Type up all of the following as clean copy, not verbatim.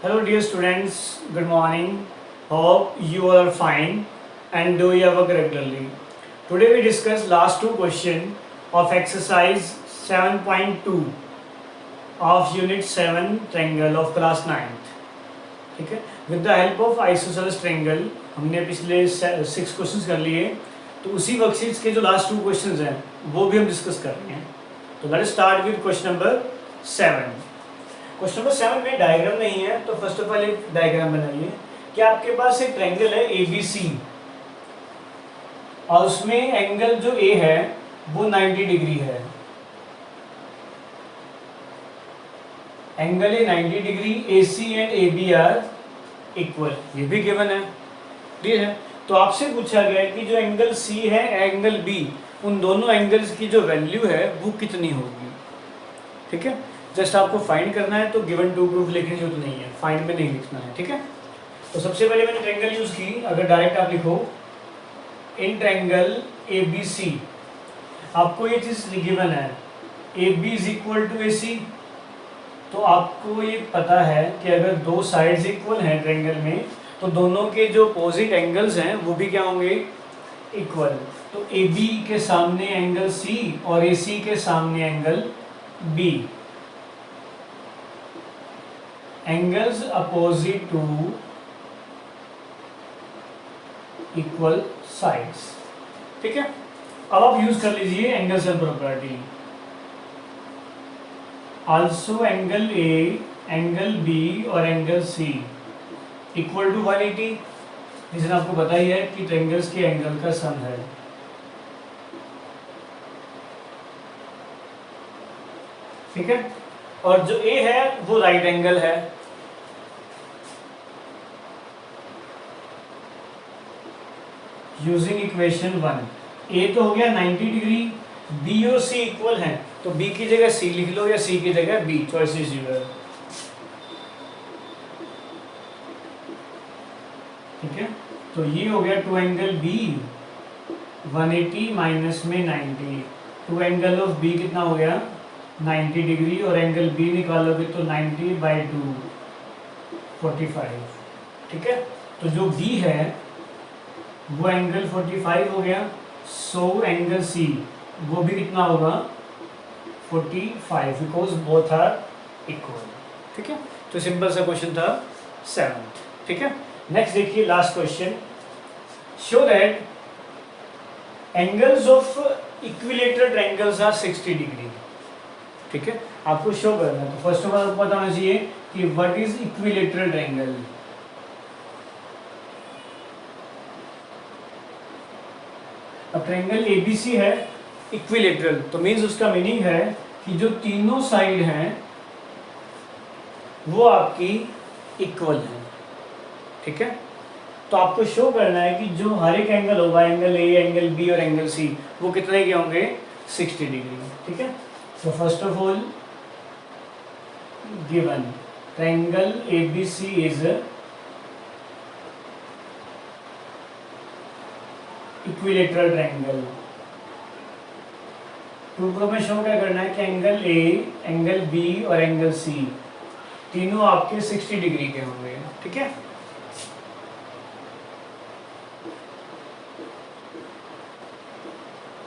Hello dear students, good morning. Hope you are fine and do your work regularly. Today we discuss last two questions of exercise 7.2 of unit 7 triangle of class 9th. ठीक है, with the help of isosceles triangle हमने पिछले 6 questions कर लिए, तो उसी worksheets के जो लास्ट टू क्वेश्चंस हैं वो भी हम डिस्कस कर रहे हैं. तो let's start with question number 7. Question number 7 में डायग्राम नहीं है, तो फर्स्ट ऑफ ऑल एक डायग्राम बनाइए कि आपके पास एक ट्रायंगल है ABC और उसमें एंगल जो A है वो 90 डिग्री है. Angle A 90 degree, AC and AB are equal, ये भी गिवन है. क्लियर है. तो आपसे पूछा गया है कि जो एंगल C है एंगल B, उन दोनों एंगल्स की जो वैल्यू है वो कितनी होगी. ठीक है, जस्ट आपको फाइंड करना है, तो गिवन टू प्रूफ लिखने की जरूरत नहीं है, फाइंड में नहीं लिखना है. ठीक है, तो सबसे पहले मैंने ट्रायंगल यूज की. अगर डायरेक्ट आप लिखो इन ट्रायंगल ABC, आपको ये चीज गिवन है AB is equal to AC, तो आपको ये पता है कि अगर दो साइड्स इक्वल हैं ट्रायंगल में, तो दोनों के जो अपोजिट एंगल्स हैं वो भी क्या होंगे, इक्वल. तो AB के सामने एंगल C और AC के सामने angle B. Angles opposite to equal sides. ठीक है, अब आप यूज कर लीजिए angles and property. Also angle A, angle B और एंगल C इक्वल टू 180. जिसने आपको पता ही है कि ट्रायंगल्स के एंगल का सम है. ठीक है, और जो A है वो राइट एंगल है. यूजिंग इक्वेशन 1, A तो हो गया 90 डिग्री, B और C इक्वल हैं, तो B की जगह C लिख लो या C की जगह B, चॉइस इज योर. ठीक है, तो ये हो गया टू एंगल B 180 माइनस में 90. टू एंगल ऑफ B कितना हो गया 90 डिग्री, और एंगल B निकालोगे तो 90/2 45. ठीक है, तो जो B है वो एंगल 45 हो गया. सो एंगल C वो भी कितना होगा 45, बिकॉज बोथ आर इक्वल. ठीक है, तो सिंपल सा क्वेश्चन था 7th. ठीक है, नेक्स्ट देखिए last question. Show that angles of equilateral triangles are 60 degree. ठीक है, आपको शो करना है, तो फर्स्ट ऑफ ऑल आपको पता होना चाहिए कि व्हाट इज इक्विलेटरल ट्रायंगल. अब ट्रायंगल ABC है इक्विलेटरल, तो मीन्स उसका मीनिंग है कि जो तीनों साइड हैं वो आपकी इक्वल है. ठीक है, तो आपको शो करना है कि जो हर एक एंगल होगा, एंगल A, एंगल B और एंगल C, वो कितने के होंगे 60 डिग्री. ठीक है, तो first of all given triangle ABC is equilateral triangle. Proof में शो क्या करना है कि एंगल A, एंगल B और एंगल C तीनों आपके 60 डिग्री के होंगे. ठीक है,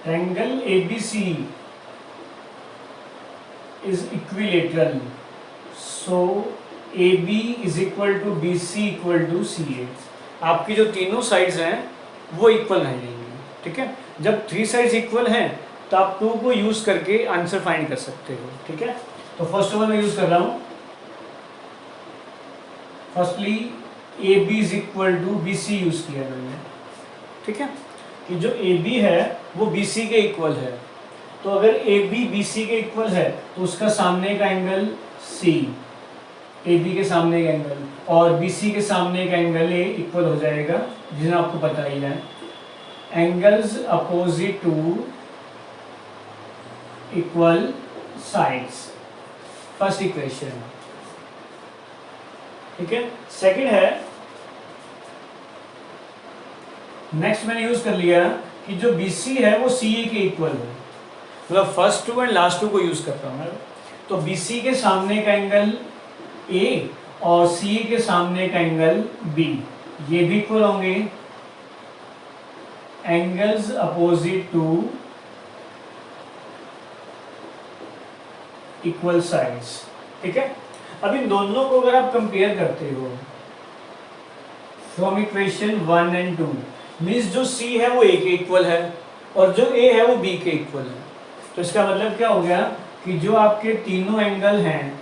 triangle ABC is equilateral, so AB is equal to BC equal to CA. आपकी जो तीनों साइड्स हैं वो इक्वल रहेंगी. ठीक है, जब 3 साइड्स इक्वल हैं तो आप 2 को यूज करके आंसर फाइंड कर सकते हो. ठीक है, तो फर्स्ट ऑफ ऑल मैं यूज कर रहा हूं. Firstly AB is equal to BC use किया मैंने. ठीक है, कि जो AB है वो BC के इक्वल है, तो अगर AB BC के इक्वल है तो उसका सामने का एंगल C, AB के सामने का एंगल, और BC के सामने का एंगल A इक्वल हो जाएगा, जिन्हें आपको पता ही है. Angles opposite to equal sides, first equation. ठीक है, सेकंड है, नेक्स्ट मैंने यूज कर लिया कि जो BC है वो CA के इक्वल है. मतलब first two and last two को यूज करता हूँ मैं. तो BC के सामने का एंगल A और सी के सामने का एंगल बी, ये भी इक्वल होंगे, angles opposite to equal sides. ठीक है, अब इन दोनों को अगर आप कंपेयर करते हो फ्रॉम इक्वेशन 1 एंड 2, मीन्स जो सी है वो ए के इक्वल है और जो ए है वो बी के इक्वल है। तो इसका मतलब क्या हो गया कि जो आपके तीनों एंगल हैं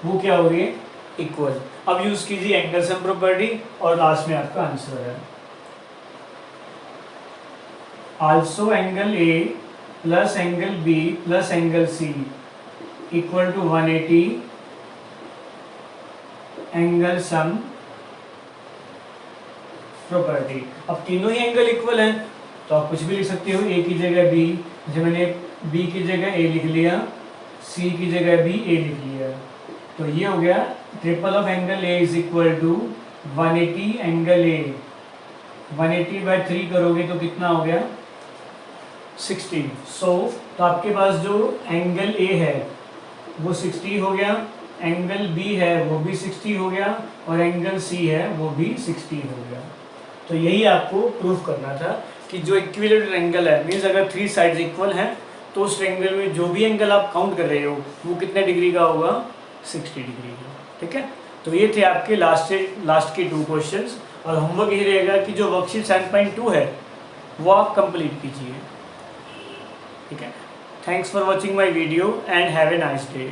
वो क्या हो गए, इक्वल। अब यूज कीजिए एंगल सम प्रॉपर्टी और लास्ट में आपका आंसर है। Also angle A plus angle B plus angle C equal to 180 angle sum property. अब तीनों ही एंगल इक्वल हैं तो आप कुछ भी लिख सकते हो, ए की जगह बी, जैसे मैंने बी की जगह ए लिख लिया, सी की जगह भी ए लिख लिया। तो ये हो गया triple of angle A is equal to 180 angle A, 180/3 करोगे तो कितना हो गया 60। तो आपके पास जो एंगल ए है वो 60 हो गया, एंगल बी है वो भी 60 हो गया और एंगल सी है वो भी 60 हो गया। तो यही आपको प्रूफ करना था कि जो इक्विलेटरल एंगल है, मीन्स अगर 3 साइड्स इक्वल हैं तो उस ट्रायंगल में जो भी एंगल आप काउंट कर रहे हो वो कितने डिग्री का होगा, 60 डिग्री का। ठीक है, तो ये थे आपके लास्ट के 2 क्वेश्चंस और होमवर्क यही रहेगा कि जो वर्कशीट 7.2 है वो आप कंप्लीट कीजिए। ठीक है, thanks for watching my video and have a nice day.